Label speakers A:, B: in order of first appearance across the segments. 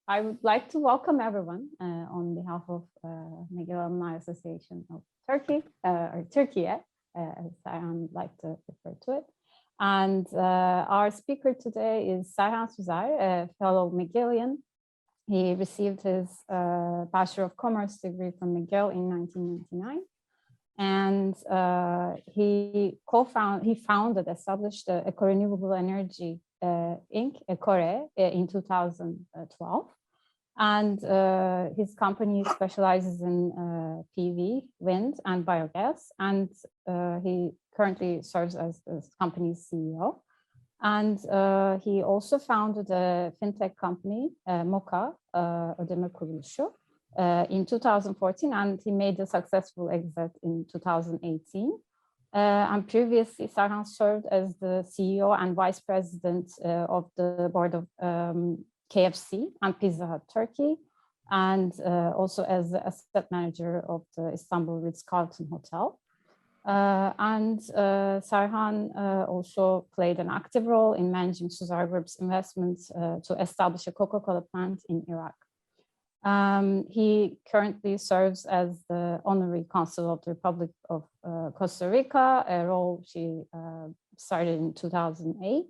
A: I would like to welcome everyone on behalf of McGill Alumni Association of Turkey, or Turkey, as I like to refer to it. And our speaker today is Serhan Süzer, a fellow McGillian. He received his Bachelor of Commerce degree from McGill in 1999. And he established Eko Renewable Energy Inc, EkoRE, in 2012. And his company specializes in PV, wind, and biogas. And he currently serves as the company's CEO. And he also founded a fintech company, Moka Odeme Kurulusu, in 2014, and he made a successful exit in 2018. And previously, Serhan served as the CEO and vice president of the board of KFC and Pizza Hut Turkey, and also as the asset manager of the Istanbul Ritz-Carlton Hotel. Serhan also played an active role in managing Süzer Group's investments to establish a Coca Cola plant in Iraq. He currently serves as the Honorary Consul of the Republic of Costa Rica, a role she started in 2008.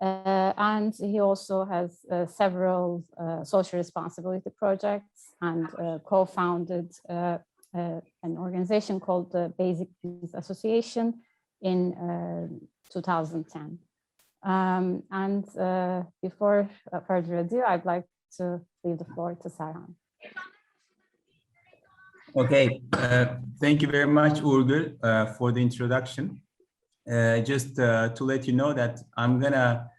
A: And he also has several social responsibility projects and co-founded an organization called the Basic Needs Association in 2010. Before further ado, I'd like to leave the floor to Serhan.
B: Okay, thank you very much, Urgül, for the introduction. Just to let you know that I'm gonna,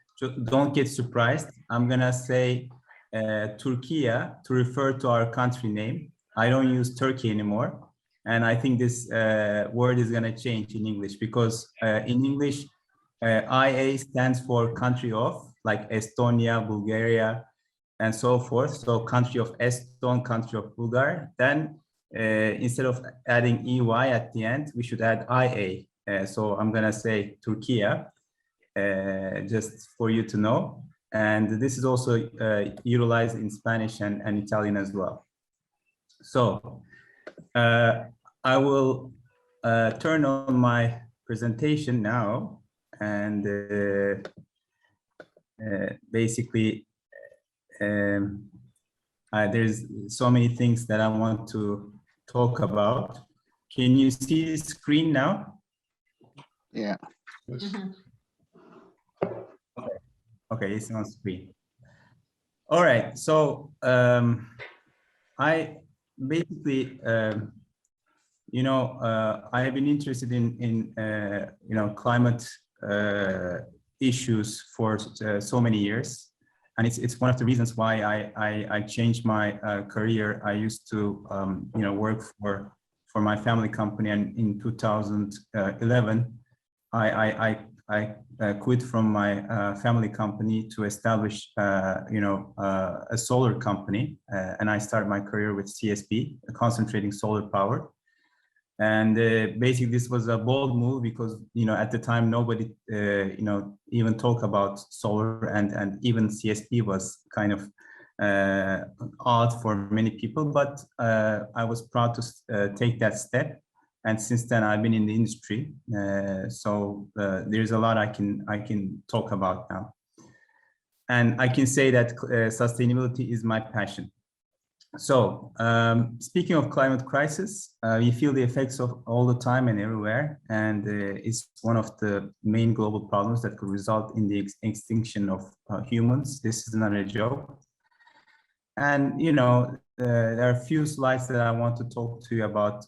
B: don't get surprised, I'm gonna say Turkey to refer to our country name. I don't use Turkey anymore. And I think this word is gonna change in English because in English, IA stands for country of, like Estonia, Bulgaria, and so forth. So country of Eston, country of Bulgar. Then instead of adding EY at the end, we should add IA. So I'm gonna say Turkey, just for you to know. And this is also utilized in Spanish and Italian as well. So I will turn on my presentation now, and basically there's so many things that I want to talk about. Can you see the screen now?
C: Yeah.
B: Okay, it's on screen. All right, so I basically, you know, I have been interested in you know, climate issues for so many years, and it's one of the reasons why I changed my career. I used to you know, work for my family company, and in 2011 I quit from my family company to establish you know, a solar company, and I started my career with CSP, concentrating solar power. And basically this was a bold move because, you know, at the time nobody you know, even talk about solar, and even CSP was kind of odd for many people, but I was proud to take that step. And since then I've been in the industry, so there's a lot I can talk about now. And I can say that sustainability is my passion. So speaking of climate crisis, we feel the effects of all the time and everywhere, and it's one of the main global problems that could result in the extinction of humans. This is not a joke. And, you know, there are a few slides that I want to talk to you about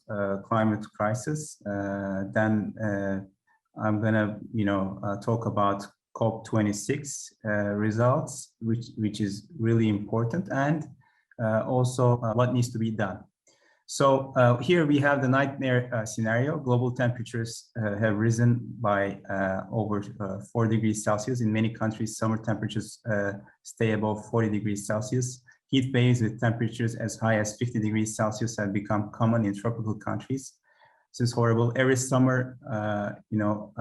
B: climate crisis. Then I'm gonna, you know, talk about COP26 results, which is really important, and also what needs to be done. So here we have the nightmare scenario. Global temperatures have risen by over 4 degrees Celsius. In many countries, summer temperatures stay above 40 degrees Celsius. Heat waves with temperatures as high as 50 degrees Celsius have become common in tropical countries. This is horrible. Every summer, you know,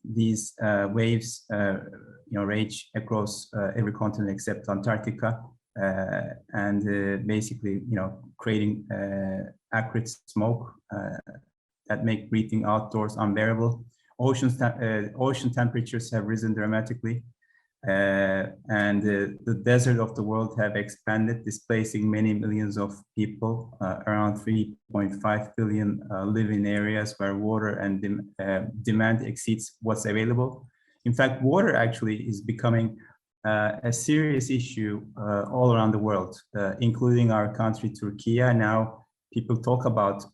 B: these waves, you know, rage across every continent except Antarctica. and basically, creating acrid smoke that make breathing outdoors unbearable. Ocean temperatures have risen dramatically, and the desert of the world have expanded, displacing many millions of people. Around 3.5 billion live in areas where water and demand exceeds what's available. In fact, water actually is becoming a serious issue all around the world, including our country, Turkey. Now, people talk about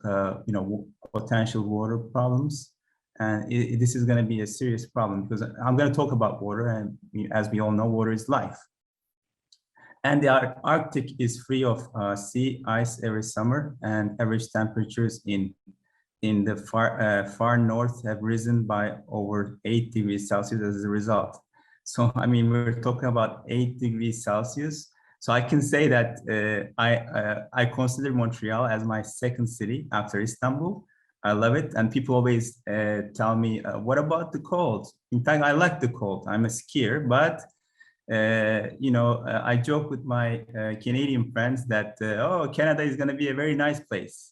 B: potential water problems, and this is going to be a serious problem, because I'm going to talk about water, and as we all know, water is life. And the Arctic is free of sea ice every summer, and average temperatures in the far north have risen by over 8 degrees Celsius as a result. So, I mean, we're talking about 8 degrees Celsius. So I can say that I consider Montreal as my second city after Istanbul. I love it. And people always tell me, what about the cold? In fact, I like the cold. I'm a skier, but I joke with my Canadian friends that, oh, Canada is going to be a very nice place.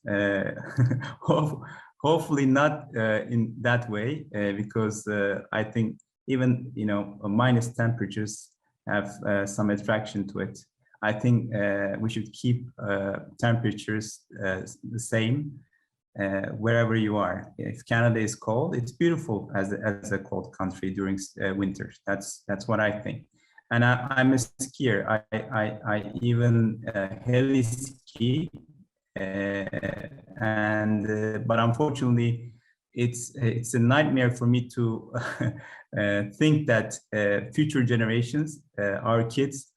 B: Hopefully not in that way, because I think even, minus temperatures have some attraction to it. I think we should keep temperatures the same wherever you are. If Canada is cold, it's beautiful as a cold country during winter. That's what I think. And I'm a skier. I even heli ski, but unfortunately, it's a nightmare for me to think that future generations, our kids,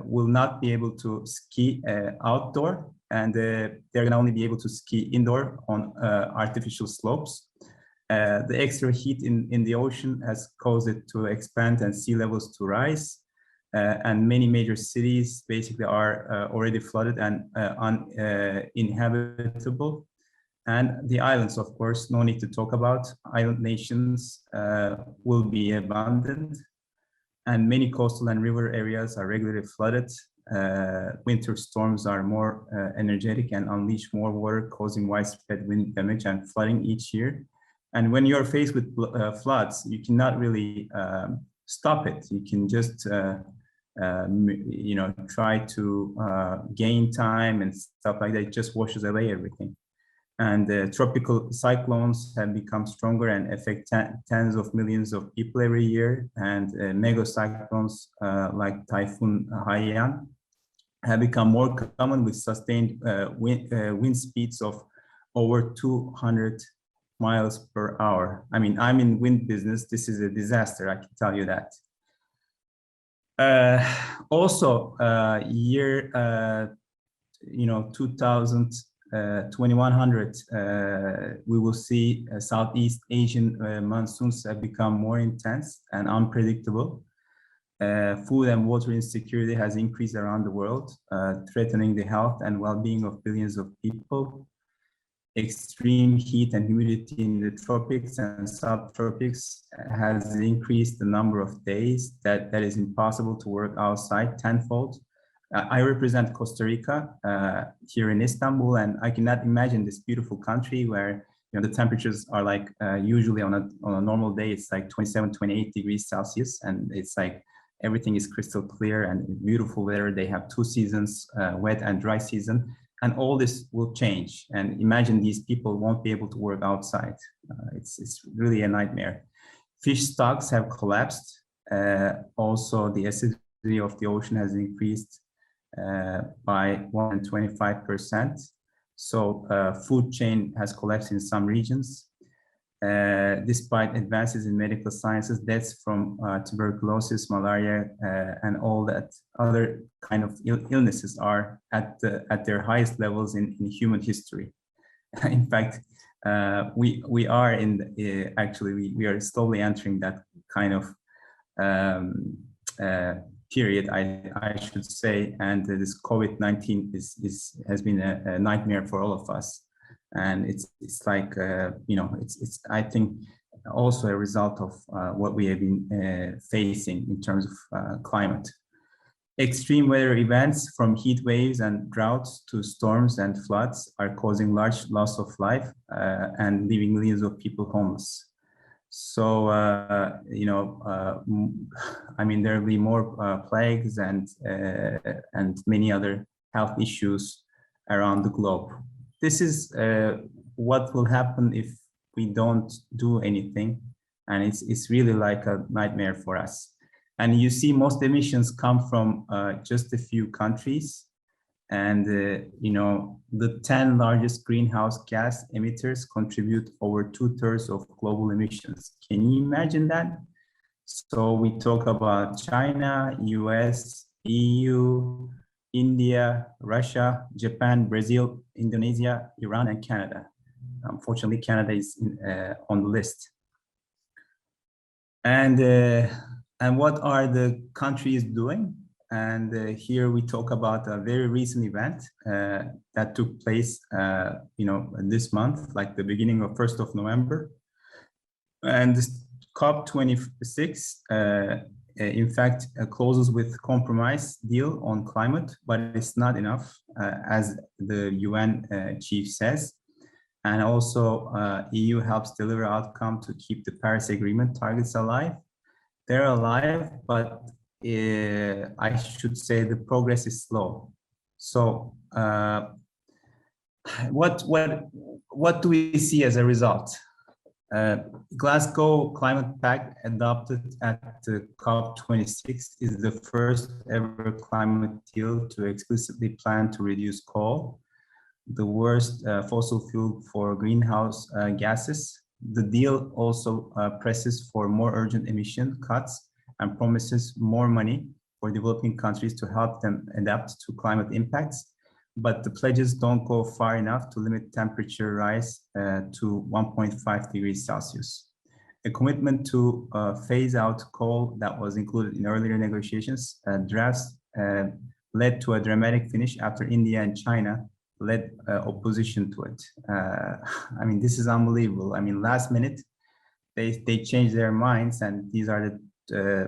B: will not be able to ski outdoor, and they're going to only be able to ski indoor on artificial slopes. The extra heat in the ocean has caused it to expand and sea levels to rise. And many major cities basically are already flooded and uninhabitable. And the islands, of course, no need to talk about. Island nations will be abandoned, and many coastal and river areas are regularly flooded. Winter storms are more energetic and unleash more water, causing widespread wind damage and flooding each year. And when you're faced with floods, you cannot really stop it. You can just try to gain time and stuff like that. It just washes away everything. And tropical cyclones have become stronger and affect tens of millions of people every year. And mega cyclones like Typhoon Haiyan have become more common, with sustained wind speeds of over 200 miles per hour. I mean, I'm in wind business. This is a disaster, I can tell you that. Also, year 2100, we will see Southeast Asian monsoons have become more intense and unpredictable. Food and water insecurity has increased around the world, threatening the health and well-being of billions of people. Extreme heat and humidity in the tropics and subtropics has increased the number of days that is impossible to work outside tenfold. I represent Costa Rica here in Istanbul, and I cannot imagine this beautiful country where the temperatures are like usually on a normal day it's like 27, 28 degrees Celsius, and it's like everything is crystal clear and beautiful weather. They have 2 seasons, wet and dry season, and all this will change. And imagine these people won't be able to work outside. It's really a nightmare. Fish stocks have collapsed. Also, the acidity of the ocean has increased by 125%. So food chain has collapsed in some regions. Despite advances in medical sciences, deaths from tuberculosis, malaria, and all that other kind of illnesses are at their highest levels in human history. In fact, we are we are slowly entering that kind of period, I should say, and this COVID-19 has been a nightmare for all of us. And it's like it's I think also a result of what we have been facing in terms of climate. Extreme weather events from heat waves and droughts to storms and floods are causing large loss of life and leaving millions of people homeless. So, I mean, there will be more plagues and many other health issues around the globe. This is what will happen if we don't do anything. And it's really like a nightmare for us. And you see most emissions come from just a few countries. And, the 10 largest greenhouse gas emitters contribute over 2/3 of global emissions. Can you imagine that? So we talk about China, US, EU, India, Russia, Japan, Brazil, Indonesia, Iran, and Canada. Unfortunately, Canada is on the list. And what are the countries doing? And here we talk about a very recent event that took place, this month, like the beginning of 1st of November. And this COP26, in fact, closes with compromise deal on climate, but it's not enough, as the UN chief says. And also EU helps deliver outcome to keep the Paris Agreement targets alive. They're alive, but I should say the progress is slow. So what do we see as a result? Glasgow Climate Pact adopted at the COP26 is the first ever climate deal to explicitly plan to reduce coal, the worst fossil fuel for greenhouse gases. The deal also presses for more urgent emission cuts and promises more money for developing countries to help them adapt to climate impacts. But the pledges don't go far enough to limit temperature rise to 1.5 degrees Celsius. A commitment to phase out coal that was included in earlier negotiations drafts led to a dramatic finish after India and China led opposition to it. I mean, this is unbelievable. I mean, last minute, they changed their minds, and these are the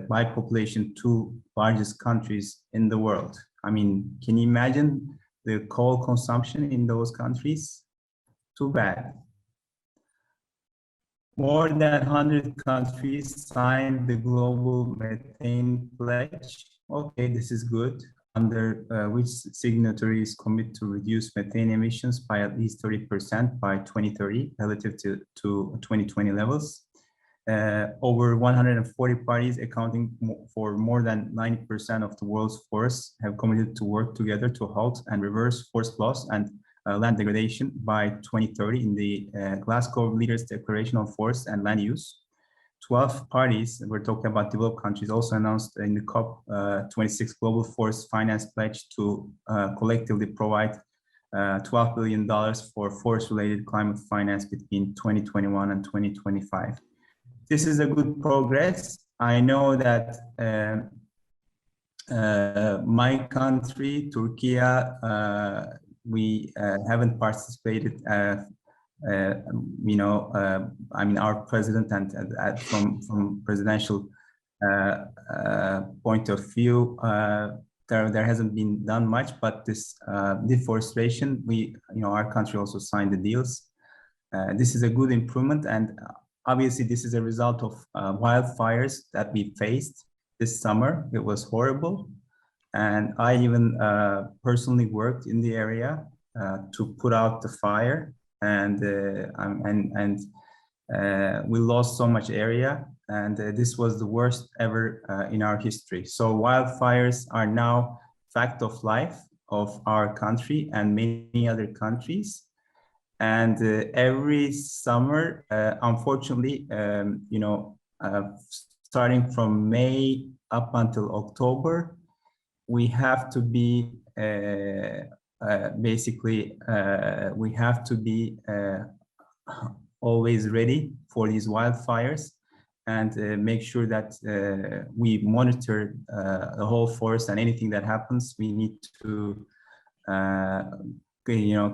B: by population 2 largest countries in the world. I mean, can you imagine the coal consumption in those countries? Too bad. More than 100 countries signed the global methane pledge. Okay, this is good. Under which signatories commit to reduce methane emissions by at least 30% by 2030 relative to 2020 levels. Over 140 parties accounting for more than 90% of the world's forests have committed to work together to halt and reverse forest loss and land degradation by 2030 in the Glasgow Leaders Declaration on Forests and Land Use. 12 parties, we're talking about developed countries, also announced in the COP26 Global Forest Finance Pledge to collectively provide $12 billion for forest-related climate finance between 2021 and 2025. This is a good progress. I know that my country, Turkey, we haven't participated. I mean, our president and from presidential point of view, there hasn't been done much. But this deforestation, our country also signed the deals. This is a good improvement, and obviously this is a result of wildfires that we faced this summer. It was horrible, and I even personally worked in the area to put out the fire. And we lost so much area, and this was the worst ever in our history. So wildfires are now fact of life of our country and many other countries. And every summer, unfortunately, starting from May up until October, we have to be we have to be always ready for these wildfires, and make sure that we monitor the whole forest, and anything that happens, we need to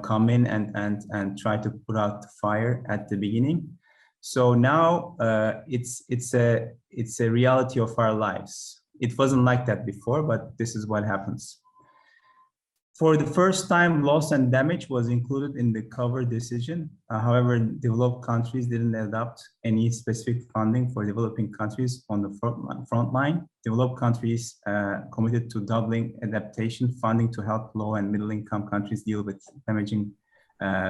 B: come in and try to put out the fire at the beginning. So now it's a reality of our lives. It wasn't like that before, but this is what happens. For the first time, loss and damage was included in the cover decision. However, developed countries didn't adopt any specific funding for developing countries on the front line. Developed countries committed to doubling adaptation funding to help low and middle income countries deal with damaging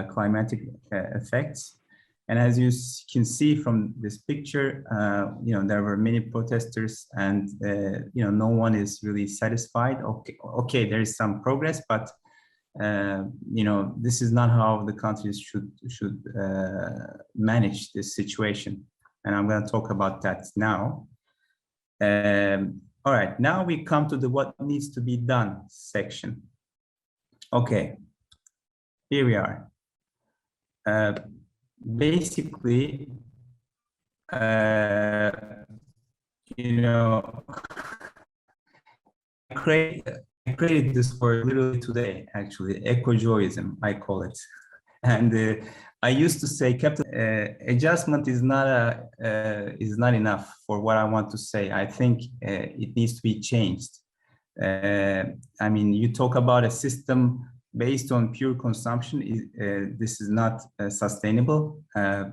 B: climatic effects. And as you can see from this picture, there were many protesters, and no one is really satisfied. Okay, there is some progress, but this is not how the countries should manage this situation. And I'm going to talk about that now. All right, now we come to the what needs to be done section. Okay, here we are. Basically, I created this word literally today, actually, eco-joyism, I call it. And I used to say adjustment is not enough for what I want to say. I think it needs to be changed. I mean, you talk about a system based on pure consumption, this is not sustainable.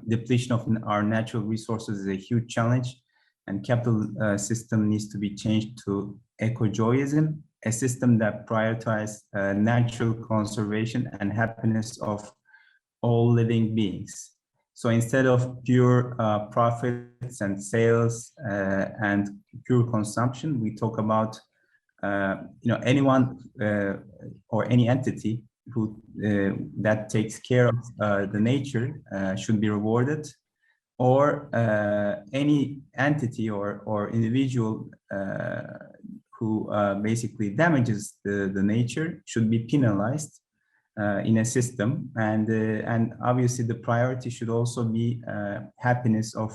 B: Depletion of our natural resources is a huge challenge, and capital system needs to be changed to eco-joyism, a system that prioritizes natural conservation and happiness of all living beings. So instead of pure profits and sales and pure consumption, we talk about anyone or any entity who that takes care of the nature should be rewarded, or any entity or individual who basically damages the nature should be penalized in a system. And obviously the priority should also be happiness of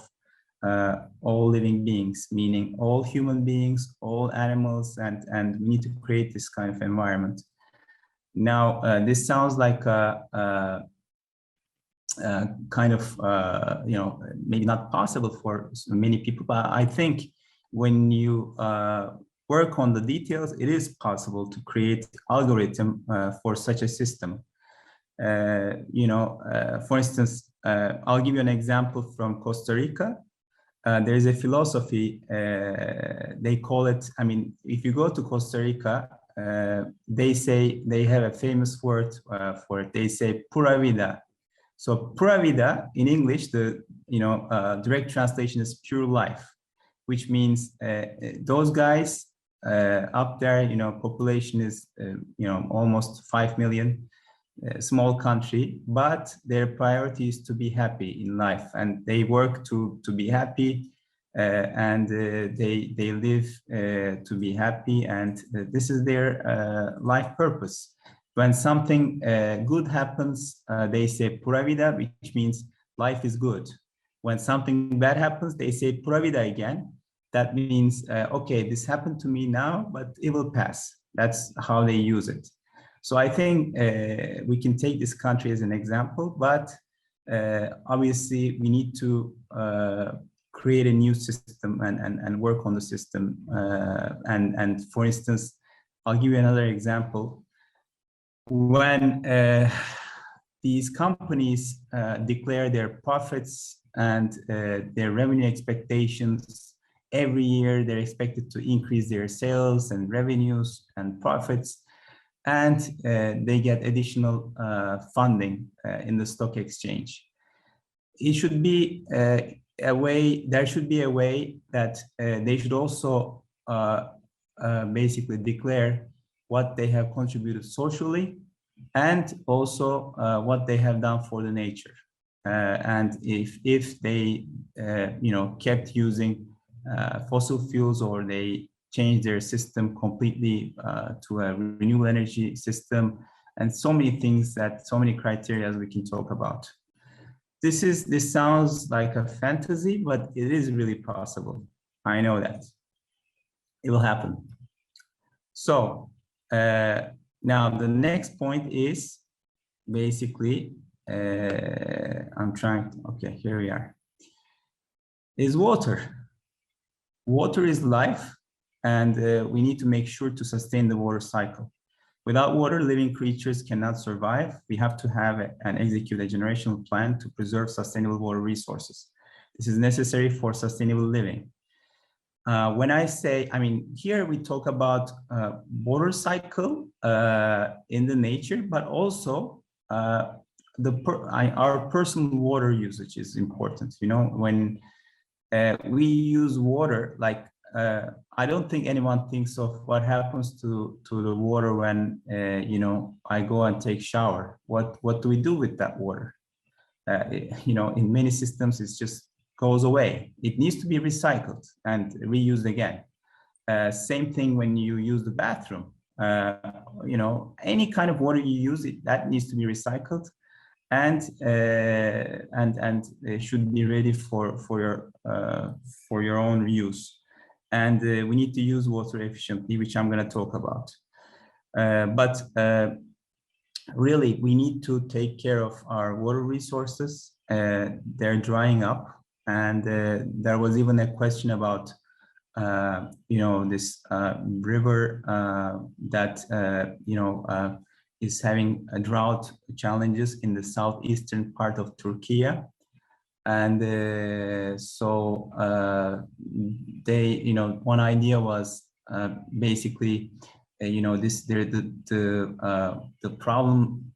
B: all living beings, meaning all human beings, all animals, and we need to create this kind of environment. Now, this sounds like a kind of, maybe not possible for many people, but I think when you work on the details, it is possible to create algorithm for such a system. For instance, I'll give you an example from Costa Rica. There is a philosophy, they call it, I mean, if you go to Costa Rica, they say, they have a famous word for it. They say pura vida. So pura vida in English, the direct translation is pure life, which means those guys up there, population is almost 5 million. Small country, but their priority is to be happy in life, and they work to be happy, and they live to be happy, and this is their life purpose. When something good happens, they say pura vida, which means life is good. When something bad happens, they say pura vida again. That means, okay, this happened to me now, but it will pass. That's how they use it. So I think we can take this country as an example, but obviously we need to create a new system and work on the system. And for instance, I'll give you another example. When these companies declare their profits and their revenue expectations, every year they're expected to increase their sales and revenues and profits, and they get additional funding in the stock exchange. It should be a way, there should be a way that they should also basically declare what they have contributed socially, and also what they have done for the nature. And if they kept using fossil fuels, or they change their system completely to a renewable energy system, and so many things, so many criteria we can talk about. This sounds like a fantasy, but it is really possible. I know that it will happen. So now the next point is basically, okay, here we are, is water. Water is life. and we need to make sure to sustain the water cycle. Without water, living creatures cannot survive. We have to have and execute a generational plan to preserve sustainable water resources. This is necessary for sustainable living. When I say, I mean, here we talk about water cycle in the nature, but also our personal water usage is important. You know, when we use water, like I don't think anyone thinks of what happens to the water when you know, I go and take shower. What do we do with that water? You know, in many systems, it's just goes away. It needs to be recycled and reused again. Same thing when you use the bathroom. You know, any kind of water you use, that needs to be recycled, and it should be ready for your own use. And we need to use water efficiently, which I'm going to talk about. But really, we need to take care of our water resources. They're drying up, and there was even a question about you know, this river that you know, is having a drought challenges in the southeastern part of Turkey. And so they, you know, one idea was basically, you know, the problem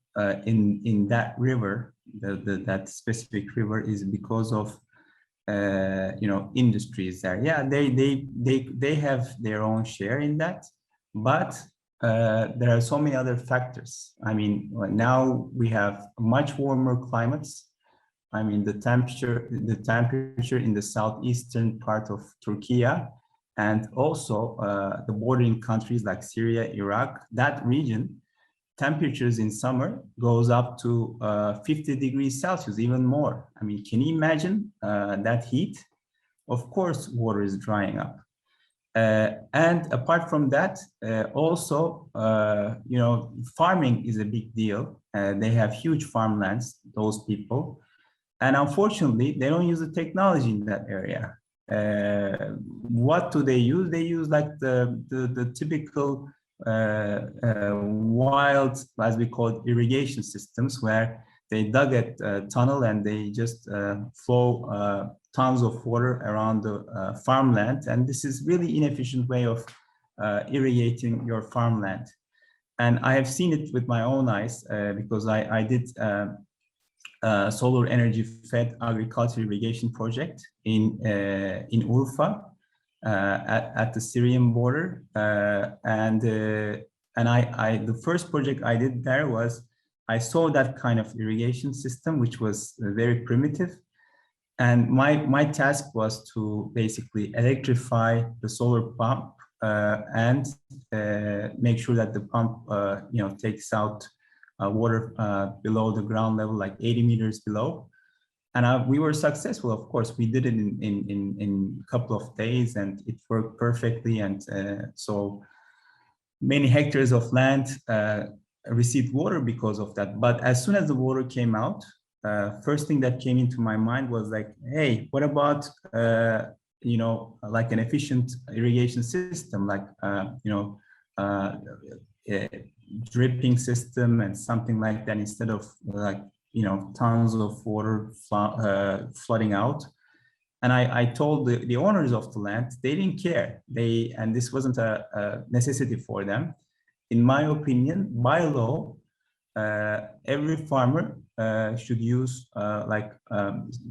B: in that river, that specific river, is because of you know, industries there. Yeah, they have their own share in that, but there are so many other factors. I mean, now we have much warmer climates. I mean, the temperature in the southeastern part of Turkey, and also the bordering countries like Syria, Iraq, that region, temperatures in summer goes up to 50 degrees Celsius, even more. I mean, can you imagine that heat? Of course, water is drying up. And apart from that, also, you know, farming is a big deal. They have huge farmlands, those people. And unfortunately, they don't use the technology in that area. What do they use? They use like the typical wild, as we call it, irrigation systems, where they dug a tunnel and they just flow tons of water around the farmland. And this is really inefficient way of irrigating your farmland. And I have seen it with my own eyes because I did solar energy fed agriculture irrigation project in Urfa at the Syrian border, and the first project I did there was, I saw that kind of irrigation system, which was very primitive, and my task was to basically electrify the solar pump and make sure that the pump you know, takes out water below the ground level, like 80 meters below. And we were successful, of course. We did it in a couple of days, and it worked perfectly. And so many hectares of land received water because of that. But as soon as the water came out, first thing that came into my mind was like, hey, what about you know, like an efficient irrigation system, like you know, dripping system and something like that, instead of like, you know, tons of water flooding out. And I told the owners of the land, they didn't care. And this wasn't a necessity for them. In my opinion, by law, every farmer should use like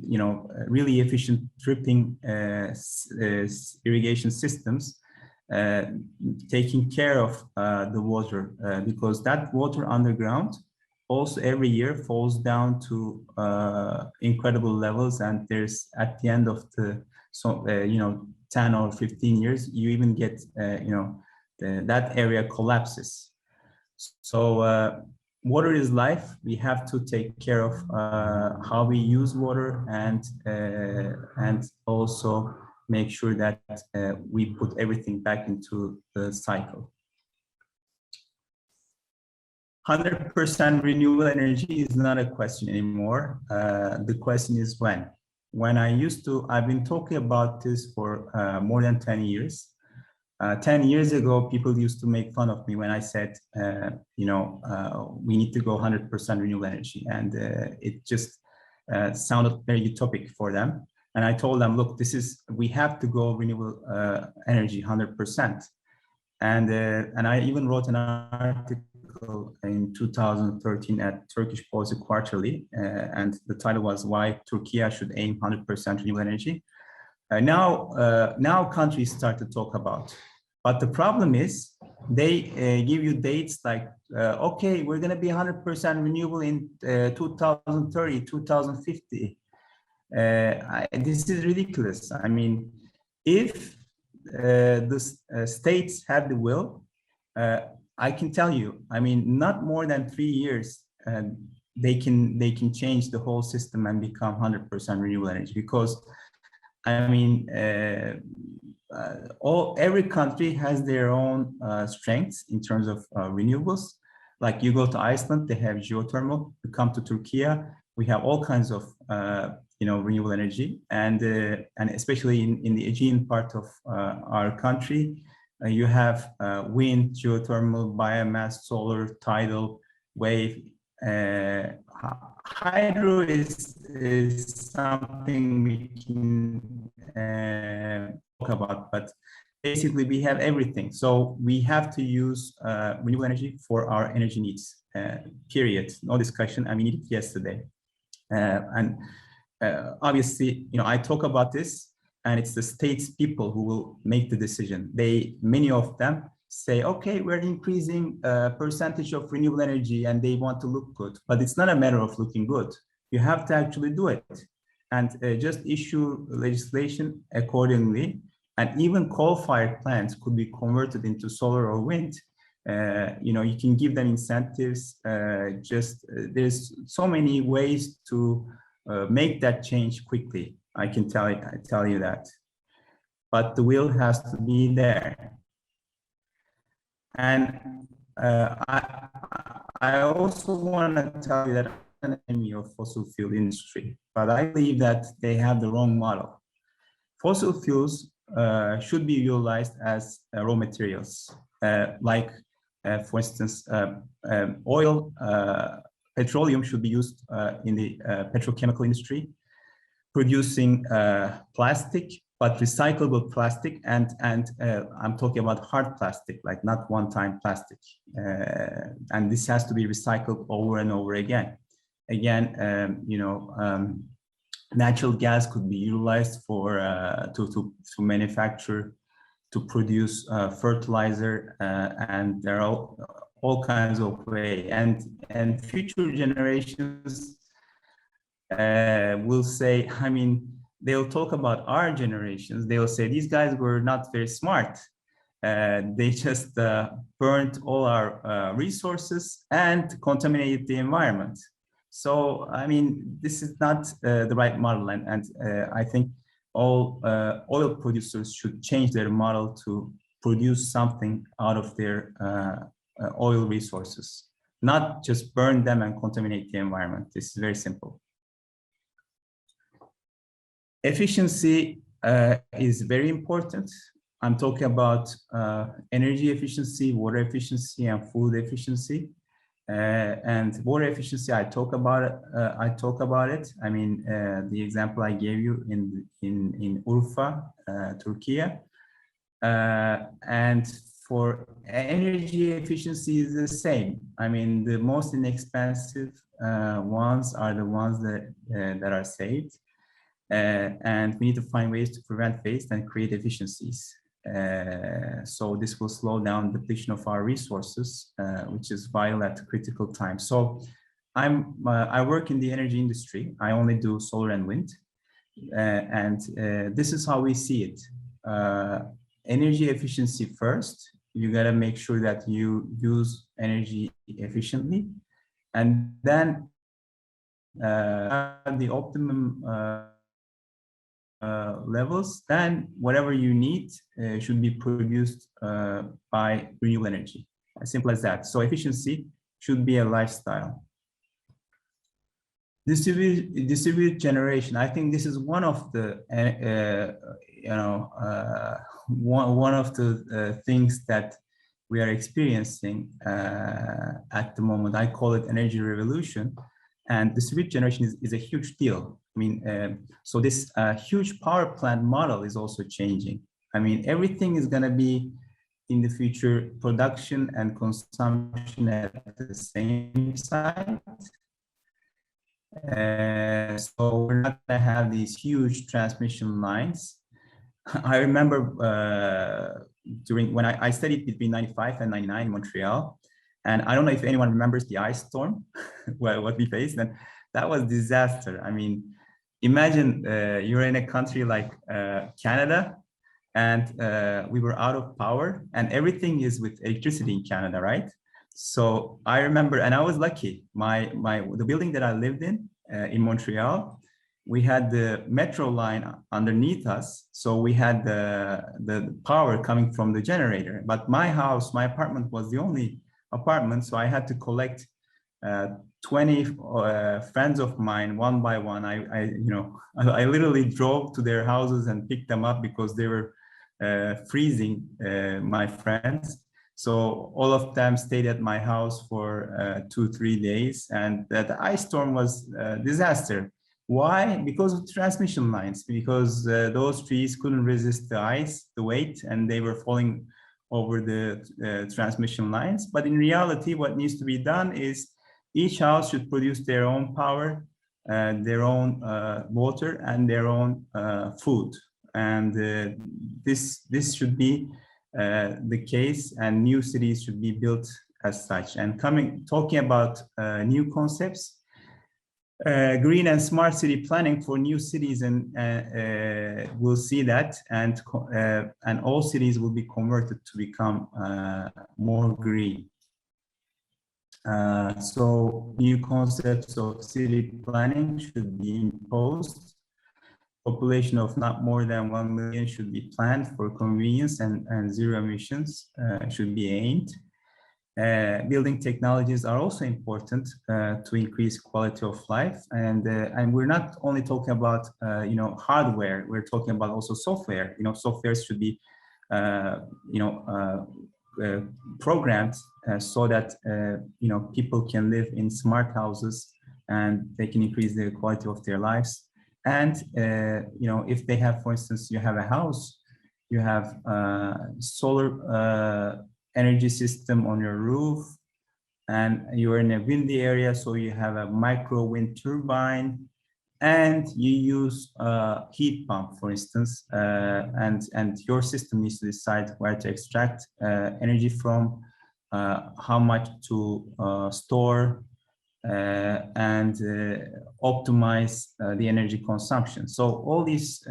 B: you know, really efficient dripping irrigation systems, taking care of the water, because that water underground also every year falls down to incredible levels, and there's, at the end of the you know, 10 or 15 years, you even get you know, that area collapses. So water is life. We have to take care of how we use water, and also make sure that we put everything back into the cycle. 100% renewable energy is not a question anymore. The question is when. I've been talking about this for more than 10 years. 10 years ago, people used to make fun of me when I said, we need to go 100% renewable energy. And it just sounded very utopic for them. And I told them, look, we have to go renewable energy 100%. And I even wrote an article in 2013 at Turkish Policy Quarterly, and the title was "Why Turkey Should Aim 100% Renewable Energy." Now countries start to talk about, but the problem is they give you dates like, okay, we're going to be 100% renewable in 2030, 2050. This is ridiculous. I mean, if the states had the will, I can tell you, I mean, not more than 3 years, they can change the whole system and become 100% renewable energy. Because I mean, every country has their own strengths in terms of renewables. Like you go to Iceland, they have geothermal. You come to Turkey, we have all kinds of renewable energy, and especially in the Aegean part of our country, you have wind, geothermal, biomass, solar, tidal, wave. Hydro is something we can talk about, but basically we have everything. So we have to use renewable energy for our energy needs, period. No discussion, I mean, it yesterday. Obviously, I talk about this, and it's the states people who will make the decision. Many of them say, okay, we're increasing percentage of renewable energy, and they want to look good, but it's not a matter of looking good. You have to actually do it, and just issue legislation accordingly. And even coal-fired plants could be converted into solar or wind. You can give them incentives. There's so many ways to make that change quickly. I can tell you that, but the will has to be there. And I also want to tell you that I'm an enemy of fossil fuel industry, but I believe that they have the wrong model. Fossil fuels should be utilized as raw materials, like, for instance, oil, petroleum should be used in the petrochemical industry, producing plastic, but recyclable plastic, and I'm talking about hard plastic, like not one-time plastic, and this has to be recycled over and over again. Natural gas could be utilized for to manufacture, to produce fertilizer, and there are all kinds of ways, and future generations will say, I mean, they'll talk about our generations. They'll say, these guys were not very smart. They just burnt all our resources and contaminated the environment. So, I mean, this is not the right model. And I think all oil producers should change their model to produce something out of their oil resources, not just burn them and contaminate the environment. This is very simple. Efficiency is very important. I'm talking about energy efficiency, water efficiency, and food efficiency. And water efficiency, I talk about it. I mean, the example I gave you in Urfa, Turkey. And for energy efficiency is the same. I mean, the most inexpensive ones are the ones that are saved. And we need to find ways to prevent waste and create efficiencies. So this will slow down depletion of our resources, which is vital at a critical time. So I work in the energy industry. I only do solar and wind. And this is how we see it. Energy efficiency first. You gotta make sure that you use energy efficiently. And then the optimum levels, then whatever you need should be produced by renewable energy. As simple as that. So efficiency should be a lifestyle. Distributed generation. I think this is one of the one of the things that we are experiencing at the moment. I call it energy revolution, and distributed generation is a huge deal. I mean, so this huge power plant model is also changing. I mean, everything is going to be in the future production and consumption at the same site. So we're not going to have these huge transmission lines. I remember during when I studied between 95 and 99 in Montreal, and I don't know if anyone remembers the ice storm, what we faced, and that was disaster. I mean, imagine you're in a country like Canada, and we were out of power, and everything is with electricity in Canada, right? So I remember, and I was lucky. The building that I lived in Montreal, we had the metro line underneath us, so we had the power coming from the generator. But my house, my apartment was the only apartment, so I had to collect 20 friends of mine one by one. I literally drove to their houses and picked them up because they were freezing, my friends. So all of them stayed at my house for 2-3 days, and the ice storm was a disaster. Why? Because of transmission lines, because those trees couldn't resist the ice, the weight, and they were falling over the transmission lines. But in reality, what needs to be done is each house should produce their own power, their own water, and their own food. And this should be the case, and new cities should be built as such. And talking about new concepts, green and smart city planning for new cities, and we'll see that, and all cities will be converted to become more green. So new concepts of city planning should be imposed. Population of not more than 1 million should be planned for convenience, and zero emissions should be aimed. Building technologies are also important to increase quality of life, and we're not only talking about hardware. We're talking about also software. Software should be programmed so that people can live in smart houses and they can increase the quality of their lives. And if they have, for instance, you have a house, you have solar energy system on your roof, and you're in a windy area, so you have a micro wind turbine, and you use a heat pump, for instance, and your system needs to decide where to extract energy from, how much to store, and optimize the energy consumption. So all these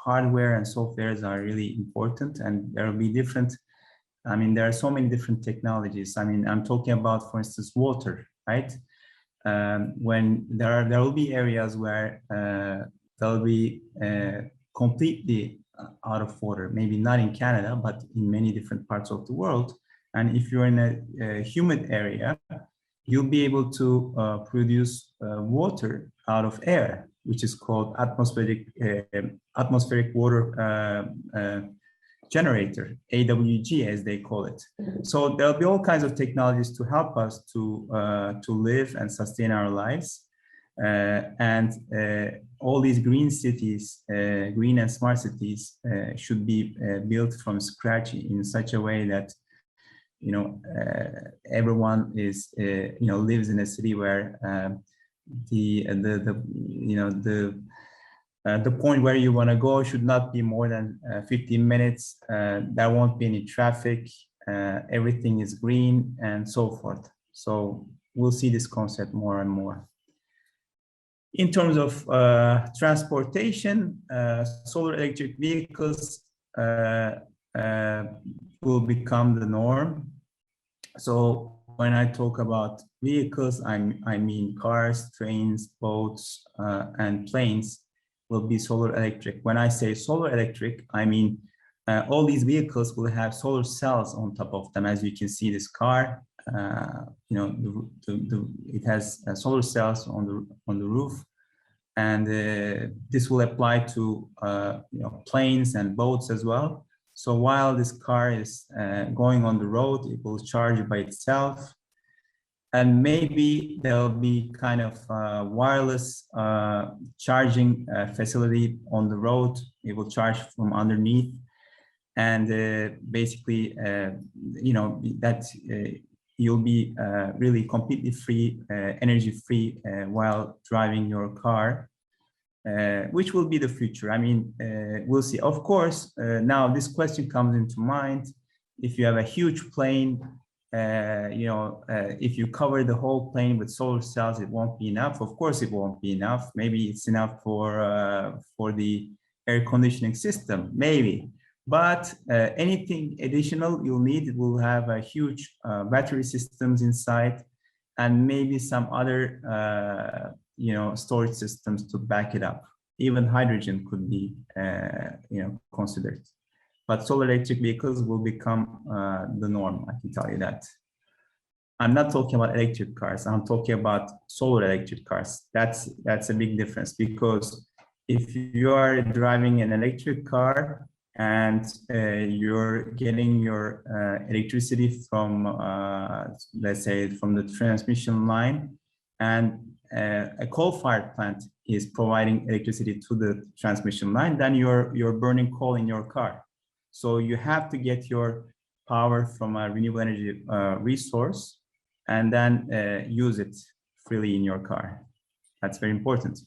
B: hardware and softwares are really important, and there will be different. I mean, there are so many different technologies. I mean, I'm talking about, for instance, water, right? When there will be areas where they'll be completely out of water, maybe not in Canada, but in many different parts of the world. And if you're in a humid area, you'll be able to produce water out of air, which is called atmospheric water generator, AWG, as they call it. So there'll be all kinds of technologies to help us to live and sustain our lives. And all these green cities, green and smart cities, should be built from scratch in such a way that everyone is lives in a city where the point where you want to go should not be more than 15 minutes. There won't be any traffic. Everything is green and so forth. So we'll see this concept more and more. In terms of transportation, solar electric vehicles will become the norm. So when I talk about vehicles, I mean cars, trains, boats, and planes will be solar electric. When I say solar electric, I mean all these vehicles will have solar cells on top of them. As you can see, this car, it has solar cells on the roof, And this will apply to planes and boats as well. So while this car is going on the road, it will charge by itself. And maybe there'll be kind of wireless charging facility on the road. It will charge from underneath. And basically, that you'll be really completely free, energy free while driving your car, which will be the future. I mean, we'll see. Of course, now this question comes into mind. If you have a huge plane, if you cover the whole plane with solar cells, it won't be enough. Of course, it won't be enough. Maybe it's enough for the air conditioning system, maybe. But anything additional you'll need, it will have a huge battery systems inside, and maybe some other storage systems to back it up. Even hydrogen could be considered. But solar electric vehicles will become the norm, I can tell you that. I'm not talking about electric cars, I'm talking about solar electric cars. That's a big difference, because if you are driving an electric car and you're getting your electricity from, let's say, from the transmission line, and a coal-fired plant is providing electricity to the transmission line, then you're burning coal in your car. So you have to get your power from a renewable energy resource and then use it freely in your car. That's very important.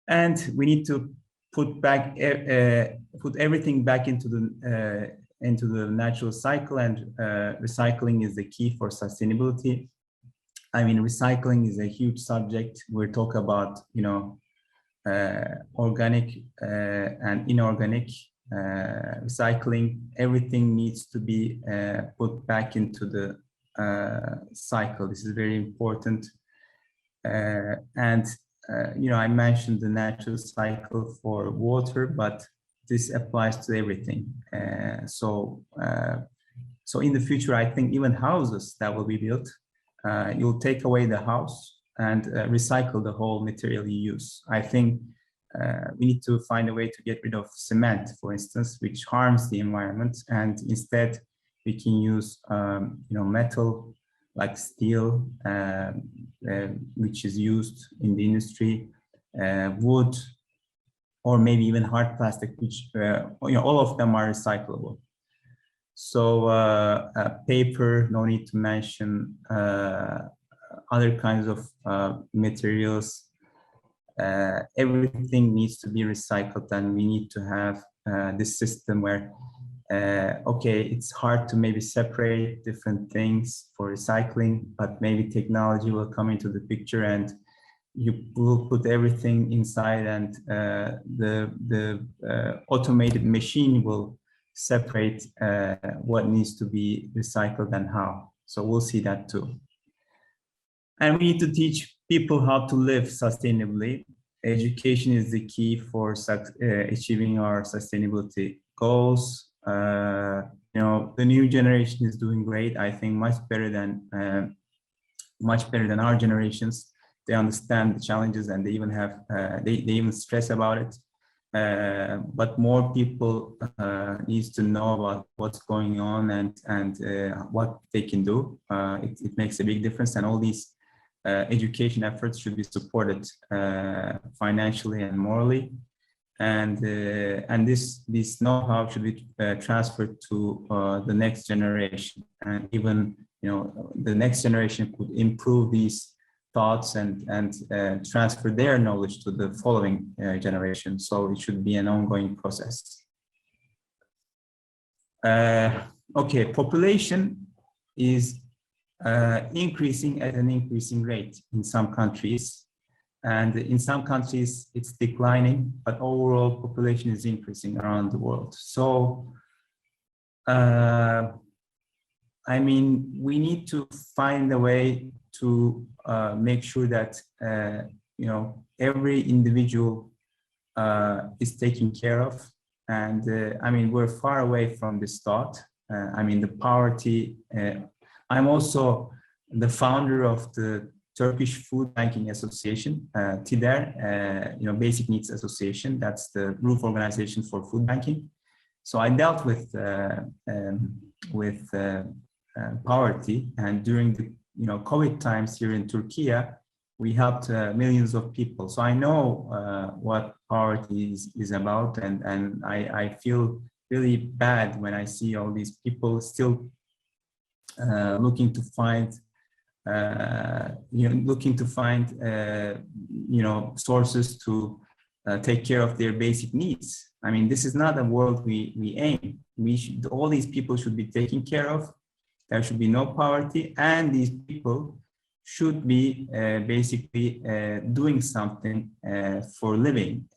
B: And we need to put everything back into the natural cycle, and recycling is the key for sustainability. I mean, recycling is a huge subject. We're talking about organic and inorganic recycling. Everything needs to be put back into the cycle. This is very important. I mentioned the natural cycle for water, but this applies to everything. So in the future, I think even houses that will be built, you'll take away the house and recycle the whole material you use. I think we need to find a way to get rid of cement, for instance, which harms the environment, and instead we can use metal like steel, which is used in the industry, wood, or maybe even hard plastic, which all of them are recyclable. So paper, no need to mention, other kinds of materials. Everything needs to be recycled, and we need to have this system where okay, it's hard to maybe separate different things for recycling, but maybe technology will come into the picture and you will put everything inside, and the automated machine will separate what needs to be recycled and how. So we'll see that too. And we need to teach people how to live sustainably. Education is the key for achieving our sustainability goals. The new generation is doing great. I think much better than our generations. They understand the challenges, and they even have they even stress about it. But more people needs to know about what's going on and what they can do. It makes a big difference, and all these education efforts should be supported financially and morally. And this know-how should be transferred to the next generation, and even the next generation could improve these thoughts and transfer their knowledge to the following generation. So it should be an ongoing process. Okay, population is increasing at an increasing rate in some countries. And in some countries, it's declining, but overall population is increasing around the world. So, I mean, we need to find a way to make sure that, every individual is taken care of. And I mean, we're far away from this thought. I mean, the poverty, I'm also the founder of the Turkish Food Banking Association, TİDER, Basic Needs Association. That's the roof organization for food banking. So I dealt with poverty, and during the COVID times here in Turkey, we helped millions of people. So I know what poverty is about, and I feel really bad when I see all these people still looking to find sources to take care of their basic needs. I mean, this is not a world we aim. All these people should be taken care of. There should be no poverty, and these people should be basically doing something for living,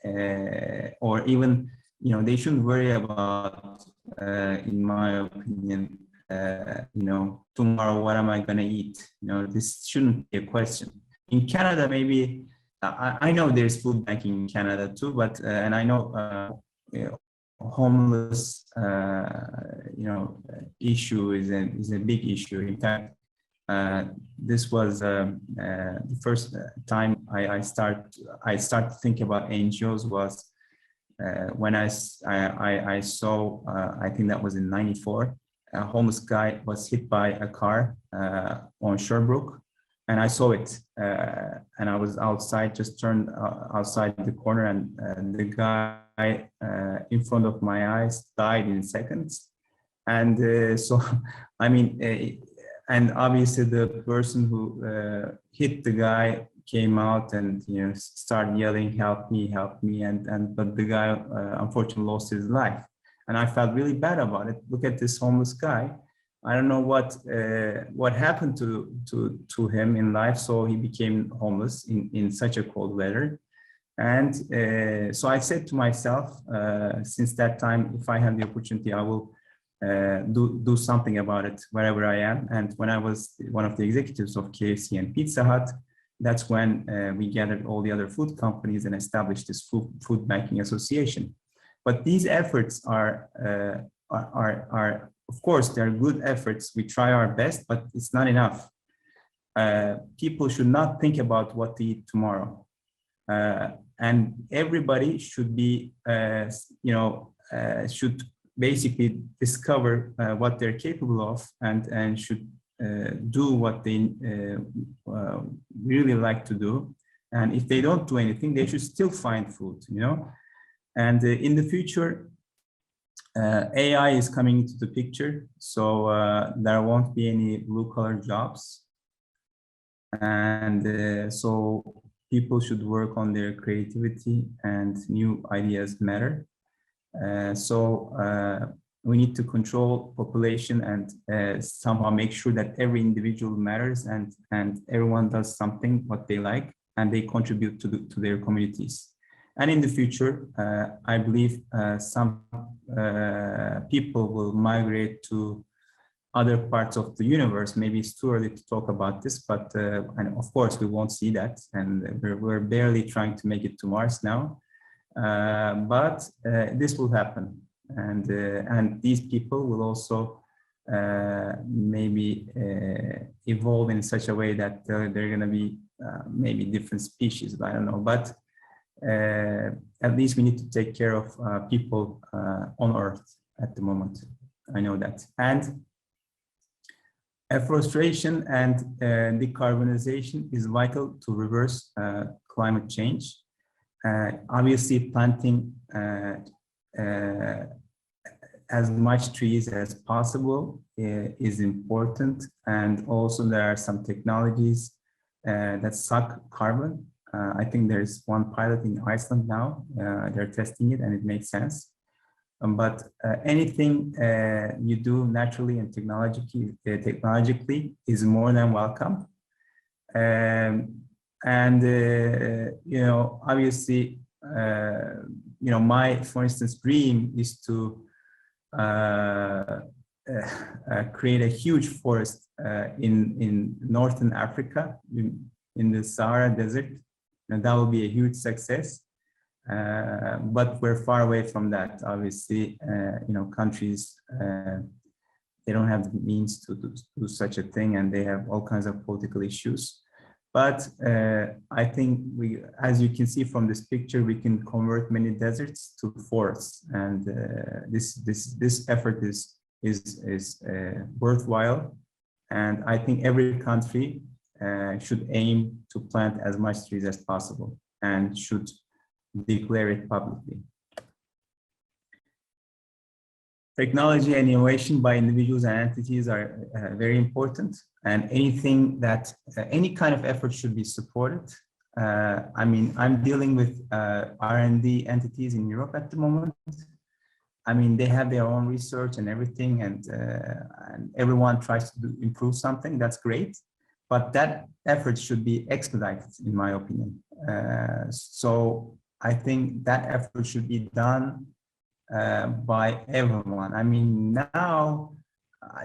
B: or even, they shouldn't worry about, in my opinion, tomorrow, what am I going to eat? This shouldn't be a question. In Canada, maybe, I know there's food banking in Canada too, but, and I know, homeless, issue is a big issue. In fact, this was the first time I started to think about NGOs was when I saw, I think that was in '94, a homeless guy was hit by a car on Sherbrooke, and I saw it, and I was outside, just turned outside the corner, and the guy in front of my eyes died in seconds. And so, I mean, and obviously the person who hit the guy came out and started yelling, help me, but the guy unfortunately lost his life. And I felt really bad about it. Look at this homeless guy. I don't know what happened to him in life, so he became homeless in such a cold weather. And so I said to myself, since that time, if I have the opportunity, I will do something about it wherever I am. And when I was one of the executives of KFC and Pizza Hut, that's when we gathered all the other food companies and established this food banking association. But these efforts are of course, they're good efforts. We try our best, but it's not enough. People should not think about what to eat tomorrow. And everybody should be, should basically discover what they're capable of, and should do what they really like to do. And if they don't do anything, they should still find food, And in the future, AI is coming into the picture, so there won't be any blue-collar jobs. And so people should work on their creativity, and new ideas matter. So we need to control population and somehow make sure that every individual matters, and everyone does something what they like, and they contribute to their communities. And in the future, I believe some people will migrate to other parts of the universe. Maybe it's too early to talk about this, but and of course we won't see that, and we're barely trying to make it to Mars now. But this will happen, and these people will also maybe evolve in such a way that they're going to be maybe different species. I don't know, but at least we need to take care of people on Earth at the moment. I know that. And afforestation and decarbonization is vital to reverse climate change. Obviously, planting as much trees as possible is important. And also there are some technologies that suck carbon. I think there's one pilot in Iceland now. They're testing it, and it makes sense. But anything you do naturally and technologically is more than welcome. Obviously, my, for instance, dream is to create a huge forest in Northern Africa, in the Sahara Desert. And that will be a huge success, but we're far away from that. Obviously, countries, they don't have the means to do such a thing, and they have all kinds of political issues. But I think as you can see from this picture, we can convert many deserts to forests, and this effort is worthwhile. And I think every country should aim to plant as much trees as possible and should declare it publicly. Technology and innovation by individuals and entities are very important, and anything that any kind of effort should be supported. I mean, I'm dealing with R&D entities in Europe at the moment. I mean, they have their own research and everything, and everyone tries to improve something. That's great, but that effort should be expedited, in my opinion. So I think that effort should be done by everyone. I mean, now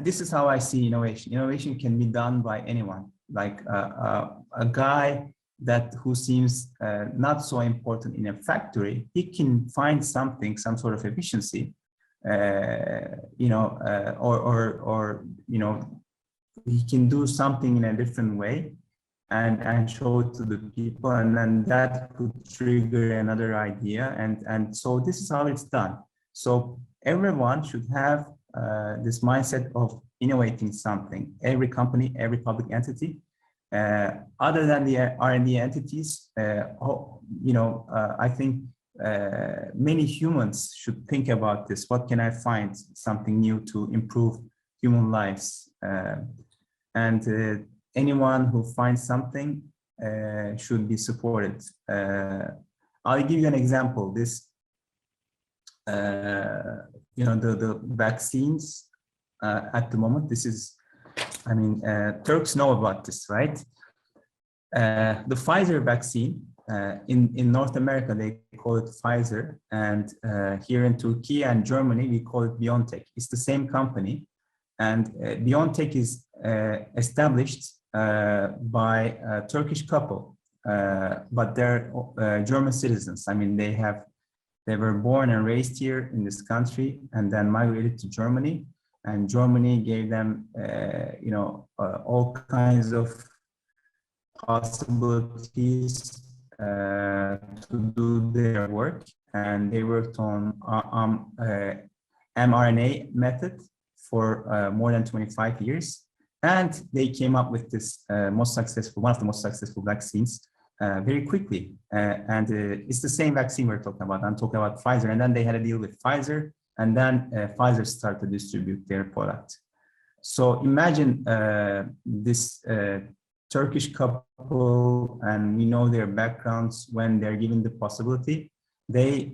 B: this is how I see innovation. Innovation can be done by anyone, like a guy who seems not so important in a factory. He can find something, some sort of efficiency, or he can do something in a different way and show it to the people, and then that could trigger another idea, and so this is how it's done. So everyone should have this mindset of innovating something. Every company, every public entity, other than the R&D entities, I think many humans should think about this. What can I find something new to improve human lives? And anyone who finds something should be supported. I'll give you an example. The vaccines at the moment, Turks know about this, right? The Pfizer vaccine, in North America, they call it Pfizer, and here in Turkey and Germany, we call it BioNTech. It's the same company, and BioNTech is established by a Turkish couple, but they're German citizens. I mean, they were born and raised here in this country and then migrated to Germany, and Germany gave them, all kinds of possibilities to do their work, and they worked on mRNA method for more than 25 years, and they came up with this one of the most successful vaccines very quickly, and it's the same vaccine we're talking about. I'm talking about Pfizer, and then they had a deal with Pfizer, and then Pfizer started to distribute their product. So imagine this Turkish couple, and we know their backgrounds. When they're given the possibility, they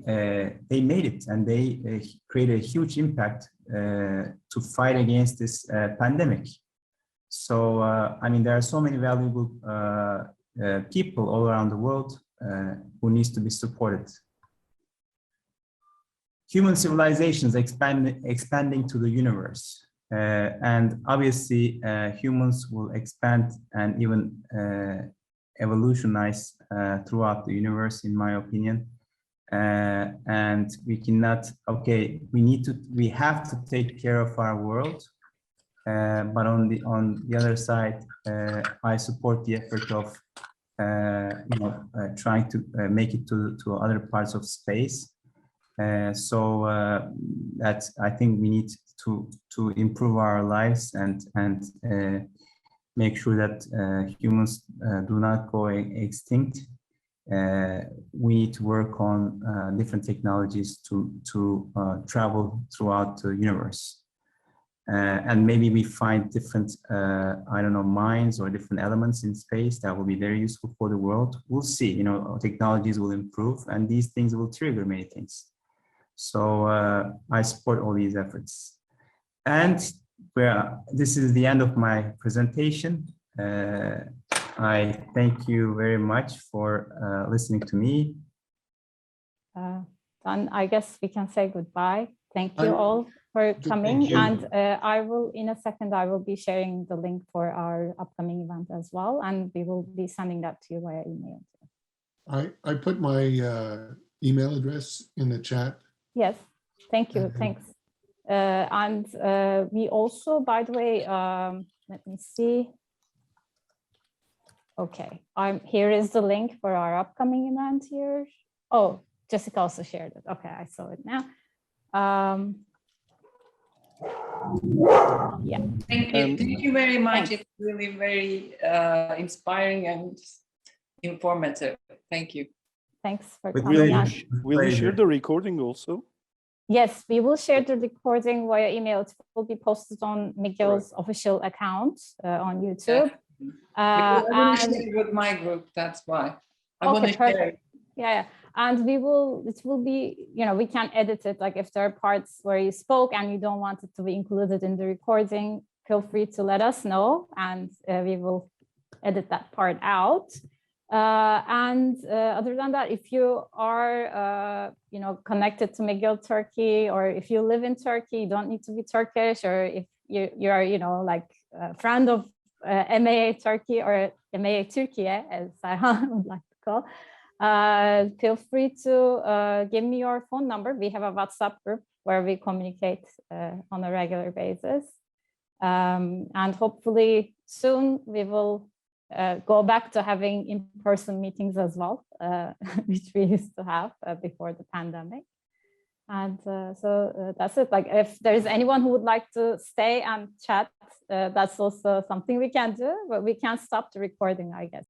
B: made it, and they created a huge impact to fight against this pandemic. So there are so many valuable people all around the world who needs to be supported. Human civilizations expanding to the universe. And obviously, humans will expand and even evolutionize throughout the universe, in my opinion. And we cannot, we have to take care of our world. But on the other side, I support the effort of trying to make it to other parts of space. So that I think we need to improve our lives and make sure that humans do not go extinct. We need to work on different technologies to travel throughout the universe. And maybe we find different, mines or different elements in space that will be very useful for the world. We'll see, technologies will improve and these things will trigger many things. So I support all these efforts. And this is the end of my presentation. I thank you very much for listening to me.
A: Then I guess we can say goodbye. Thank you all for coming. And I will, in a second, I will be sharing the link for our upcoming event as well. And we will be sending that to you via email.
C: I put my email address in the chat.
A: Yes, thank you, thanks. And we also, by the way, let me see. Okay, here is the link for our upcoming event here. Oh, Jessica also shared it. Okay, I saw it now. Yeah.
D: Thank you very much. Thanks. It's really very inspiring and informative. Thank you.
A: Thanks for coming on.
E: Will you share the recording also?
A: Yes, we will share the recording via email. It will be posted on McGill's official account on YouTube.
D: I want to share it with my group. That's why I want to share it.
A: Yeah, and it will be, we can edit it. Like if there are parts where you spoke and you don't want it to be included in the recording, feel free to let us know, and we will edit that part out. Other than that, if you are, connected to McGill Turkey, or if you live in Turkey, you don't need to be Turkish, or if you are, like a friend of MAA Turkey or MAA Turkey, as Serhan would like to call, feel free to give me your phone number. We have a WhatsApp group where we communicate on a regular basis. And hopefully soon we will go back to having in-person meetings as well, which we used to have before the pandemic. And so that's it. Like if there's anyone who would like to stay and chat, that's also something we can do, but we can't stop the recording, I guess.